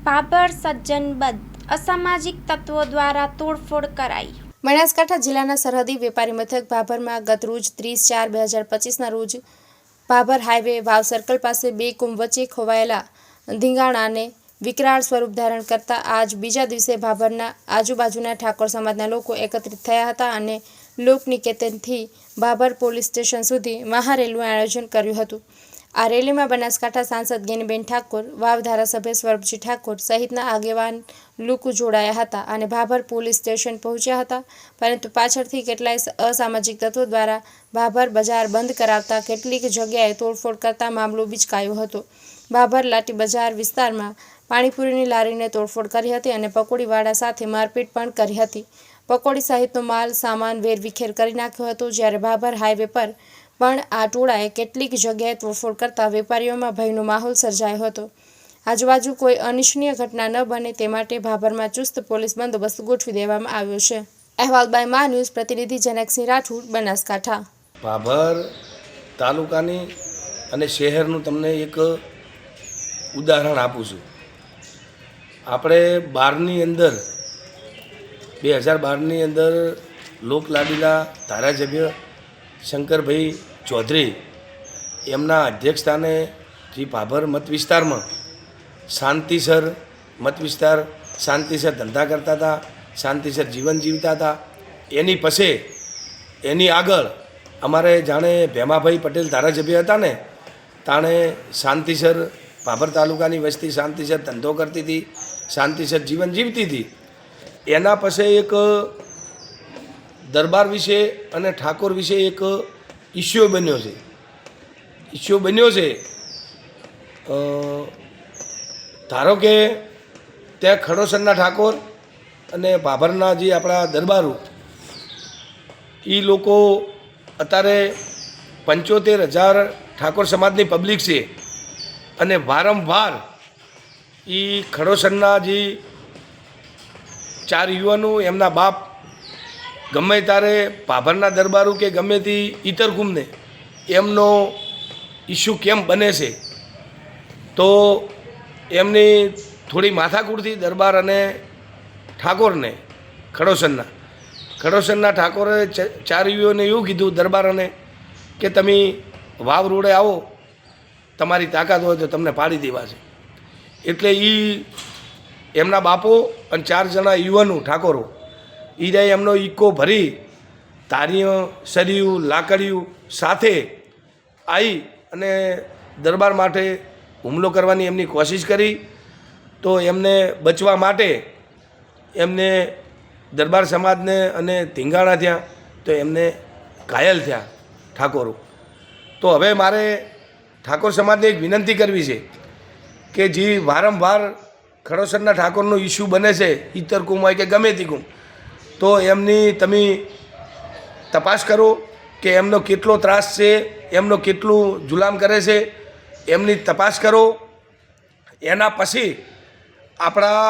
ભાભર સજ્જનબદ્ધ અસામાજિક તત્વો દ્વારા તોડફોડ કરાઈ। બનાસકાંઠા જિલ્લાના સરહદી વેપારી મથક ભાભરમાં ગત રોજ 30/4/2025ના રોજ ભાભર હાઈવે વાવ સર્કલ પાસે બે કુમ વચ્ચે ખોવાયેલા ધીંગાણાને વિકરાળ સ્વરૂપ ધારણ કરતા આજ બીજા દિવસે ભાભરના આજુબાજુના ઠાકોર સમાજના લોકો એકત્રિત થયા હતા અને લોકનિકેતનથી ભાભર પોલીસ સ્ટેશન સુધી મહારેલીનું આયોજન કર્યું હતું। આ રેલીમાં બનાસકાંઠા સાંસદ ગેનીબેન ઠાકોર, વાવ ધારાસભ્ય સ્વરૂપજી ઠાકોર સહિતના આગેવાન લોકો જોડાયા હતા અને ભાભર પોલીસ સ્ટેશન પહોંચ્યા હતા, પરંતુ પાછળથી કેટલાય અસામાજિક તત્વો દ્વારા ભાભર બજાર બંધ કરાવતા કેટલીક જગ્યાએ તોડફોડ કરતા મામલો બીચકાયો હતો। ભાભર લાઠી બજાર વિસ્તારમાં પાણીપુરીની લારીને તોડફોડ કરી હતી અને પકોડીવાળા સાથે મારપીટ પણ કરી હતી। પકોડી સહિતનો માલ સામાન વેરવિખેર કરી નાખ્યો હતો, જ્યારે ભાભર હાઈવે પર પણ આ ટોળાએ કેટલીક જગ્યાએ તોડફોડ કરતા વેપારીઓમાં ભયનો માહોલ સર્જાયો હતો। આજુબાજુ કોઈ અનિચ્છનીય ઘટના ન બને તે માટે ભાભરમાં ચુસ્ત પોલીસ બંદોબસ્ત ગોઠવી દેવામાં આવ્યો છે। અહેવાલ બાય મા ન્યૂઝ પ્રતિનિધિ જનકસિંહ રાઠોડ, બનાસકાંઠા। ભાભર તાલુકાની અને શહેરનું તમને એક ઉદાહરણ આપું છું। આપણે 2012ની અંદર લોકલાડીલા ધારાસભ્ય શંકરભાઈ ચૌધરી એમના અધ્યક્ષસ્થાને જે ભાભર મત વિસ્તારમાં શાંતિસર મત વિસ્તાર, શાંતિસર ધંધા કરતા હતા, શાંતિસર જીવન જીવતા હતા। એની પછી એની આગળ અમારે જાણે ભેમાભાઈ પટેલ ધારાસભ્ય હતા ને, તાણે શાંતિસર ભાભર તાલુકાની વસ્તી શાંતિસર ધંધો કરતી હતી, શાંતિસર જીવન જીવતી હતી। એના પછી એક દરબાર વિશે અને ઠાકોર વિશે એક ઇસ્યુ બન્યો છે। ધારો કે ત્યાં ખડોસરના ઠાકોર અને ભાભરના જે આપણા દરબારો એ લોકો અત્યારે 75,000 ઠાકોર સમાજની પબ્લિક છે અને વારંવાર એ ખડોસરના જે 4 યુવાનો એમના બાપ ગમે ત્યારે ભાભરના દરબારો કે ગમે તે ઇતર કુમને એમનો ઇસ્યુ કેમ બને છે, તો એમની થોડી માથાકૂટથી દરબાર અને ઠાકોરને ખડોસરના ઠાકોરે 4 યુવાને એવું કીધું દરબારોને કે તમે વાવ રોડે આવો, તમારી તાકાત હોય તો તમને પાડી દેવા છે। એટલે એ એમના બાપો અને 4 જણા યુવાનો ઠાકોરો એ જાય એમનો ઇકો ભરી તારીઓ, સરિયું, લાકડીયું સાથે આવી અને દરબાર માટે હુમલો કરવાની એમની કોશિશ કરી। તો એમને બચવા માટે એમને દરબાર સમાજને અને ધીંગાણા થયા, તો એમને ઘાયલ થયા ઠાકોરો। તો હવે મારે ઠાકોર સમાજને એક વિનંતી કરવી છે કે જે વારંવાર ખડોસરના ઠાકોરનો ઇસ્યુ બને છે, ઇતર કુમ હોય કે ગમે તે કુમ, તો એમની તમે તપાસ કરો કે એમનો કેટલો ત્રાસ છે, એમનો કેટલું જુલામ કરે છે, એમની તપાસ કરો। એના પછી આપણા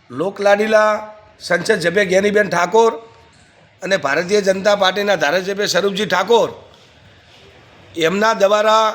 લોકલાડીલા સંસદ સભ્ય ગેનીબેન ઠાકોર અને ભારતીય જનતા પાર્ટીના ધારાસભ્ય સ્વરૂપજી ઠાકોર એમના દ્વારા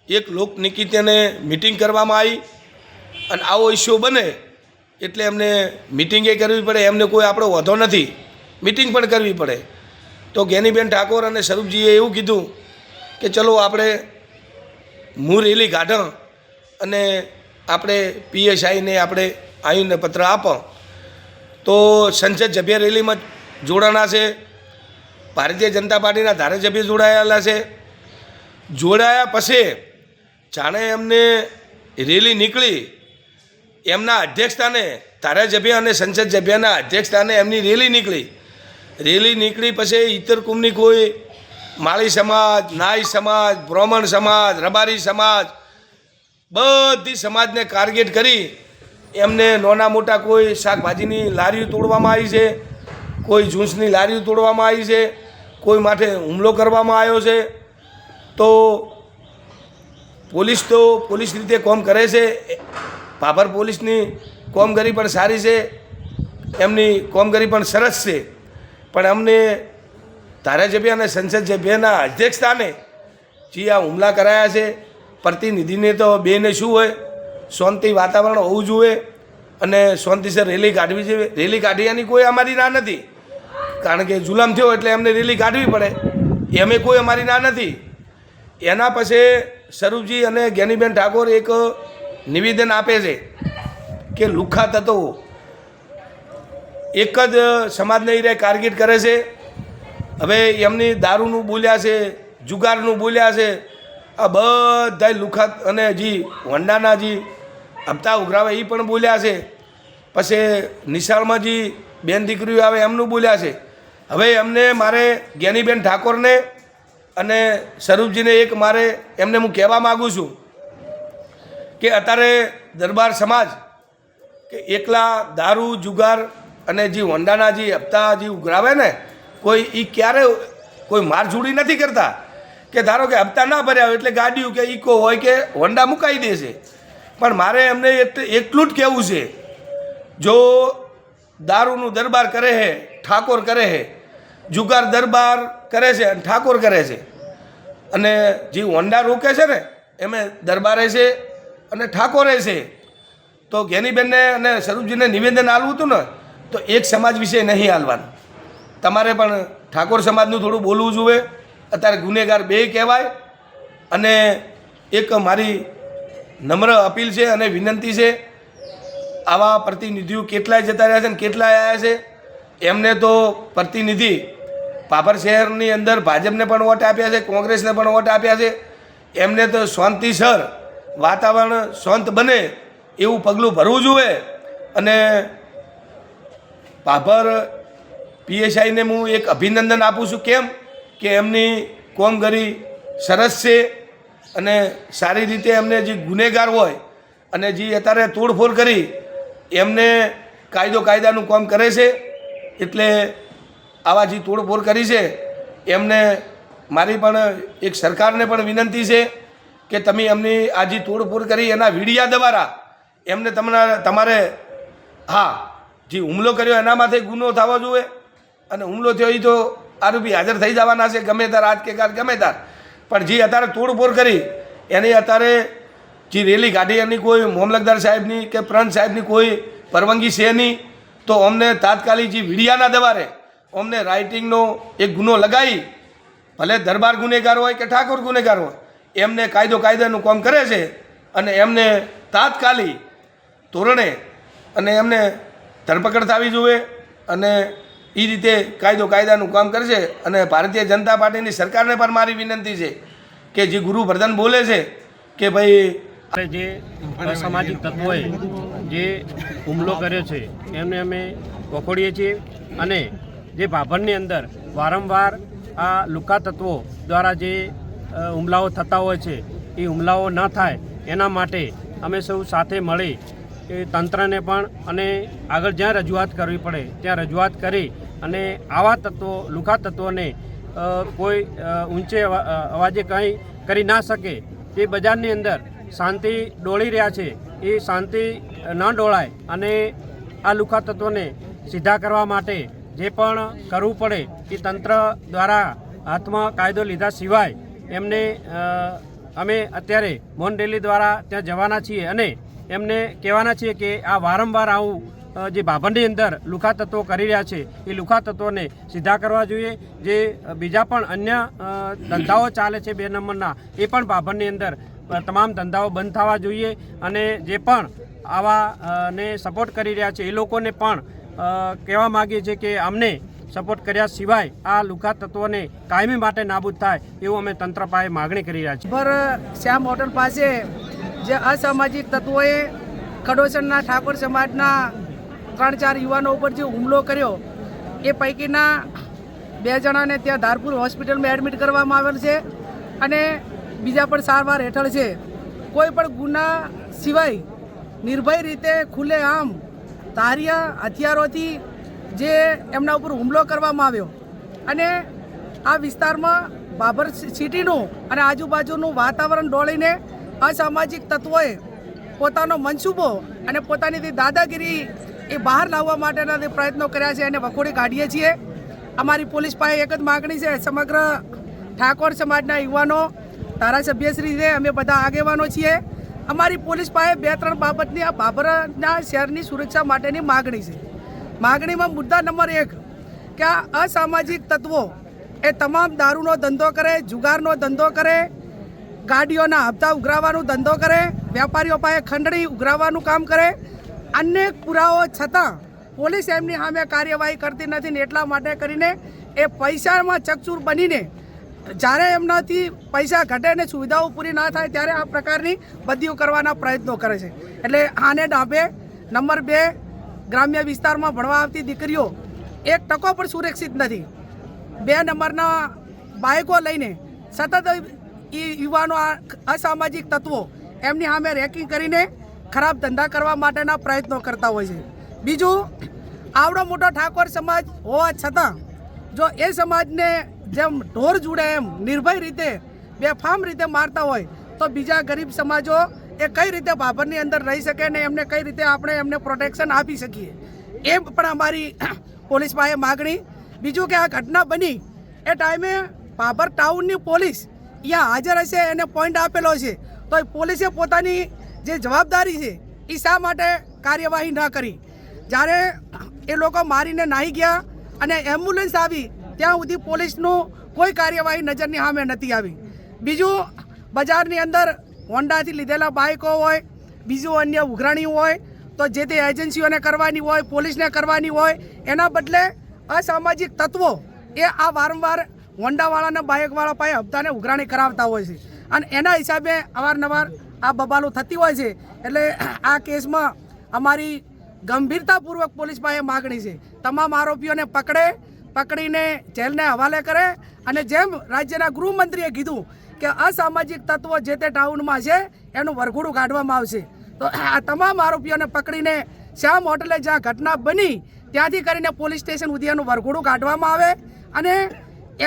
એક લોકનિકેતને મિટિંગ કરવામાં આવી અને આવો ઇસ્યુ બને એટલે એમને મિટિંગે કરવી પડે, એમને કોઈ આપણો વાંધો નથી, મિટિંગ પણ કરવી પડે। તો ગેનીબેન ઠાકોર અને સ્વરૂપજીએ એવું કીધું કે ચલો આપણે રેલી કાઢો અને આપણે PSIને આપણે આવીને પત્ર આપો। તો સંસદ સભ્ય રેલીમાં જોડાણા છે, ભારતીય જનતા પાર્ટીના ધારાસભ્ય જોડાયેલા છે। જોડાયા પછી જાણે એમને રેલી નીકળી, એમના અધ્યક્ષસ્થાને ધારાસભ્ય અને સંસદ સભ્યના અધ્યક્ષસ્થાને એમની રેલી નીકળી પછી ઇતર કુમની કોઈ માળી સમાજ, નાઈ સમાજ, બ્રાહ્મણ સમાજ, રબારી સમાજ બધી સમાજને ટાર્ગેટ કરી એમને નાના મોટા કોઈ શાકભાજીની લારીઓ તોડવામાં આવી છે, કોઈ જૂસની લારીઓ તોડવામાં આવી છે, કોઈ માથે હુમલો કરવામાં આવ્યો છે। તો પોલીસ રીતે કામ કરે છે। ભાભર પોલીસની કામગીરી પણ સારી છે, એમની કામગીરી પણ સરસ છે, પણ અમને ધારાસભ્ય અને સંસદ સભ્યના અધ્યક્ષસ્થાને જે આ હુમલા કરાયા છે, પ્રતિનિધિને તો બેને શું હોય, શાંતિ વાતાવરણ હોવું જોઈએ। અને શાંતિસર રેલી કાઢવી જોઈએ. રેલી કાઢવાની કોઈ અમારી ના નથી, કારણ કે જુલમ થયો એટલે એમને રેલી કાઢવી પડે, એમે કોઈ અમારી ના નથી. એના પછી સ્વરૂપજી અને જ્ઞાનીબેન ઠાકોર એક નિવેદન આપે છે કે લુખ્ખા તત્વો એક જ સમાજને રે ટાર્ગેટ કરે છે. હવે એમની દારૂનું બોલ્યા છે, જુગારનું બોલ્યા છે, આ બધા લુખ્ખા અને જી વંડાના જી હપ્તા ઉઘરાવે એ પણ બોલ્યા છે. પછી નિશાળમાં જે બેન દીકરીઓ આવે એમનું બોલ્યા છે. હવે એમને મારે જ્ઞાનીબેન ઠાકોરને અને સ્વરૂપજીને એક મારે એમને હું કહેવા માગું છું કે અત્યારે દરબાર સમાજ કે એકલા દારૂ જુગાર અને જે વંડાના જે હપ્તા જે ઉઘરાવે ને કોઈ એ ક્યારે કોઈ મારઝૂડી નથી કરતા કે ધારો કે હપ્તા ના ભર્યા હોય એટલે ગાડીઓ કે ઇકો હોય કે વંડા મુકાઈ દે છે. પણ મારે એમને એટલું જ કહેવું છે, જો દારૂનું દરબાર કરે છે ઠાકોર કરે છે, જુગાર દરબાર કરે છે અને ઠાકોર કરે છે, અને જે વંડા રોકે છે ને એમે દરબારે છે અને ઠાકોરે છે. તો જ્ઞાનીબેનને અને સ્વરૂપજીને નિવેદન આપવું હતું ને તો એક સમાજ વિશે નહીં હાલવાનું, તમારે પણ ઠાકોર સમાજનું થોડું બોલવું જોઈએ. અત્યારે ગુનેગાર બે કહેવાય. અને એક મારી નમ્ર અપીલ છે અને વિનંતી છે, આવા પ્રતિનિધિઓ કેટલાય જતા રહ્યા છે ને કેટલાય આવ્યા છે. એમને તો પ્રતિનિધિ ભાભર શહેરની અંદર ભાજપને પણ વોટ આપ્યા છે, કોંગ્રેસને પણ વોટ આપ્યા છે. એમને તો શાંતિસર વાતાવરણ શાંત બને એવું પગલું ભરવું જોઈએ. અને ભાભર પીએસઆઈને હું એક અભિનંદન આપું છું. કેમ કે એમની કોમગરી સરસ છે અને સારી રીતે એમને જે ગુનેગાર હોય અને જે અત્યારે તોડફોડ કરી એમને કાયદાનું કામ કરે છે. એટલે આવા જે તોડફોડ કરી છે એમને મારી પણ એક સરકારને પણ વિનંતી છે કે તમે એમની આ જે તોડફોડ કરી એના વિડિયા દ્વારા એમને તમારે હા જે હુમલો કર્યો એના માથે ગુનો થવો જોઈએ. અને હુમલો થયો એ તો આરોપી હાજર થઈ જવાના છે ગમે તાર આજ કે કાલ ગમે તાર. પણ જે અત્યારે તોડફોડ કરી એની અત્યારે જે રેલી કાઢી એની કોઈ મામલતદાર સાહેબની કે પ્રાંત સાહેબની કોઈ પરવાનગી છે નહીં. તો અમને તાત્કાલિક જે વિડિયાના દવારે અમને રાઇટિંગનો એક ગુનો લગાવી, ભલે દરબાર ગુનેગાર હોય કે ઠાકોર ગુનેગાર હોય, એમને કાયદાનું કામ કરે છે અને એમને તાત્કાલિક ધોરણે અને એમને ધરપકડ થવી જોઈએ. અને એ રીતે કાયદાનું કામ કરશે. અને ભારતીય જનતા પાર્ટીની સરકારને પણ મારી વિનંતી છે કે જે ગુરુવર્ધન બોલે છે કે ભાઈ જે અસામાજિક તત્વોએ જે હુમલો કર્યો છે એમને અમે વખોડીએ છીએ. અને જે ભાભરની અંદર વારંવાર આ લુખ્ખા તત્વો દ્વારા જે હુમલાઓ થતા હોય છે એ હુમલાઓ ન થાય એના માટે અમે સૌ સાથે મળી એ તંત્રને પણ અને આગળ જ્યાં રજૂઆત કરવી પડે ત્યાં રજૂઆત કરી અને આવા તત્વો લુખ્ખા તત્વોને કોઈ ઊંચે અવાજે કંઈ કરી ના શકે. તે બજારની અંદર શાંતિ ડોળી રહ્યા છે એ શાંતિ ન ડોળાય અને આ લુખ્ખા તત્વોને સીધા કરવા માટે જે પણ કરવું પડે એ તંત્ર દ્વારા હાથમાં કાયદો લીધા સિવાય એમને અમે અત્યારે મૌન રેલી દ્વારા ત્યાં જવાના છીએ અને એમને કહેવાના છીએ કે આ વારંવાર આવું જે ભાભરની અંદર લુખ્ખા તત્વો કરી રહ્યા છે એ લુખ્ખા તત્વોને સીધા કરવા જોઈએ. જે બીજા પણ અન્ય ધંધાઓ ચાલે છે 2 નંબરના એ પણ ભાભરની અંદર તમામ ધંધાઓ બંધ થવા જોઈએ. અને જે પણ આવા ને સપોર્ટ કરી રહ્યા છે એ લોકોને પણ કહેવા માગીએ છીએ કે અમને સપોર્ટ કર્યા સિવાય આ લુખ્ખા તત્વોને કાયમી માટે નાબૂદ થાય એવું અમે તંત્ર પાસે માગણી કરી રહ્યા છીએ. પર શ્યામ હોટલ પાસે જે અસામાજિક તત્વોએ ખડોસરના ઠાકોર સમાજના 3-4 યુવાનો ઉપર જે હુમલો કર્યો એ પૈકીના 2 જણાને ત્યાં ધારપુર હોસ્પિટલમાં એડમિટ કરવામાં આવેલ છે અને બીજા પણ સારવાર હેઠળ છે. કોઈ પણ ગુના સિવાય નિર્ભય રીતે ખુલ્લેઆમ ધારિયા હથિયારોથી જે એમના ઉપર હુમલો કરવામાં આવ્યો અને આ વિસ્તારમાં ભાભર સિટીનું અને આજુબાજુનું વાતાવરણ ડોળીને અસામાજિક તત્વોએ પોતાનો મનસૂબો અને પોતાની દાદાગીરી એ બહાર લાવવા માટેના પ્રયત્નો કર્યા છે અને વખોડી કાઢીએ છીએ. અમારી પોલીસ પાસે એક જ માગણી છે, સમગ્ર ઠાકોર સમાજના યુવાનો ધારાસભ્યશ્રી છે, અમે બધા આગેવાનો છીએ અમારી પોલીસ પાસે 2-3 બાબતની આ ભાભરના શહેરની સુરક્ષા માટેની માગણી છે. માગણીમાં મુદ્દા નંબર 1 કે આ અસામાજિક તત્વો એ તમામ દારૂનો ધંધો કરે, જુગારનો ધંધો કરે, ગાડીઓના હપ્તા ઉઘરાવવાનો ધંધો કરે, વેપારીઓ પાસે ખંડણી ઉઘરાવવાનું કામ કરે. અનેક પુરાવો છતાં પોલીસ એમની સામે કાર્યવાહી કરતી નથી ને એટલા માટે કરીને એ પૈસામાં ચકચૂર બનીને જ્યારે એમનાથી પૈસા ઘટે ને સુવિધાઓ પૂરી ના થાય ત્યારે આ પ્રકારની બદલીઓ કરવાના પ્રયત્નો કરે છે. એટલે આને ડાબે નંબર 2 ગ્રામ્ય વિસ્તારમાં ભણવા આવતી દીકરીઓ 1% પણ સુરક્ષિત નથી. 2 નંબરના બાઇકો લઈને સતત યુવાનો અસામાજિક તત્વો એમની સામે રેકિંગ કરીને ખરાબ ધંધા કરવા માટેના પ્રયત્નો કરતા હોય છે. બીજું, આવડો મોટો ઠાકોર સમાજ હોવા છતાં જો એ સમાજને જેમ ઢોર જુડે એમ નિર્ભય રીતે બેફામ રીતે મારતા હોય તો બીજા ગરીબ સમાજો એ કઈ રીતે ભાભરની અંદર રહી શકે ને એમને કઈ રીતે આપણે એમને પ્રોટેક્શન આપી શકીએ એ પણ અમારી પોલીસ પાસે માગણી. બીજું કે આ ઘટના બની એ ટાઈમે ભાભર ટાઉનની પોલીસ અહીંયા હાજર હશે એને પોઈન્ટ આપેલો છે તો એ પોલીસે પોતાની જે જવાબદારી છે એ શા માટે કાર્યવાહી ન કરી? જ્યારે એ લોકો મારીને નાહી ગયા અને એમ્બ્યુલન્સ આવી ત્યાં સુધી પોલીસનું કોઈ કાર્યવાહી નજરની સામે નથી આવી. બીજું, બજારની અંદર હોન્ડાથી લીધેલા બાઇકો હોય, બીજું અન્ય ઉઘરાણી હોય તો જે તે એજન્સીઓને કરવાની હોય, પોલીસને કરવાની હોય, એના બદલે અસામાજિક તત્વો એ આ વારંવાર હોન્ડાવાળાના બાઇકવાળા પાસે હપ્તાને ઉઘરાણી કરાવતા હોય છે અને એના હિસાબે અવારનવાર આ બબાલું થતી હોય છે. એટલે આ કેસમાં અમારી ગંભીરતાપૂર્વક પોલીસ પાસે માગણી છે તમામ આરોપીઓને પકડીને જેલને હવાલે કરે અને જેમ રાજ્યના ગૃહમંત્રીએ કીધું કે અસામાજિક તત્વો જે તે ટાઉનમાં છે એનું વરઘોડું કાઢવામાં આવશે. તો આ તમામ આરોપીઓને પકડીને શ્યામ હોટલે જ્યાં ઘટના બની ત્યાંથી કરીને પોલીસ સ્ટેશન સુધી એનું વરઘોડું કાઢવામાં આવે અને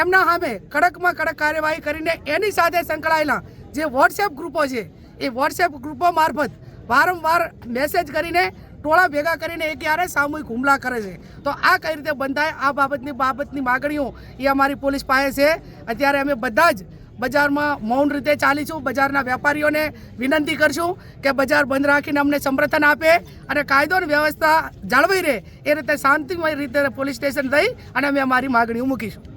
એમના સામે કડકમાં કડક કાર્યવાહી કરીને એની સાથે સંકળાયેલા જે વોટ્સએપ ગ્રુપો છે એ વોટ્સએપ ગ્રુપો મારફત વારંવાર મેસેજ કરીને ટોળા ભેગા કરીને એ ક્યારે સામૂહિક હુમલા કરે છે. તો આ કઈ રીતે બંધ થાય આ બાબતની માગણીઓ એ અમારી પોલીસ પાસે છે. અત્યારે અમે બધા જ બજારમાં મૌન રીતે ચાલીશું. બજારના વેપારીઓને વિનંતી કરશું કે બજાર બંધ રાખીને અમને સમર્થન આપે અને કાયદો અને વ્યવસ્થા જાળવાઈ રહે એ રીતે શાંતિમય રીતે પોલીસ સ્ટેશન થઈ અને અમે અમારી માગણીઓ મૂકીશું.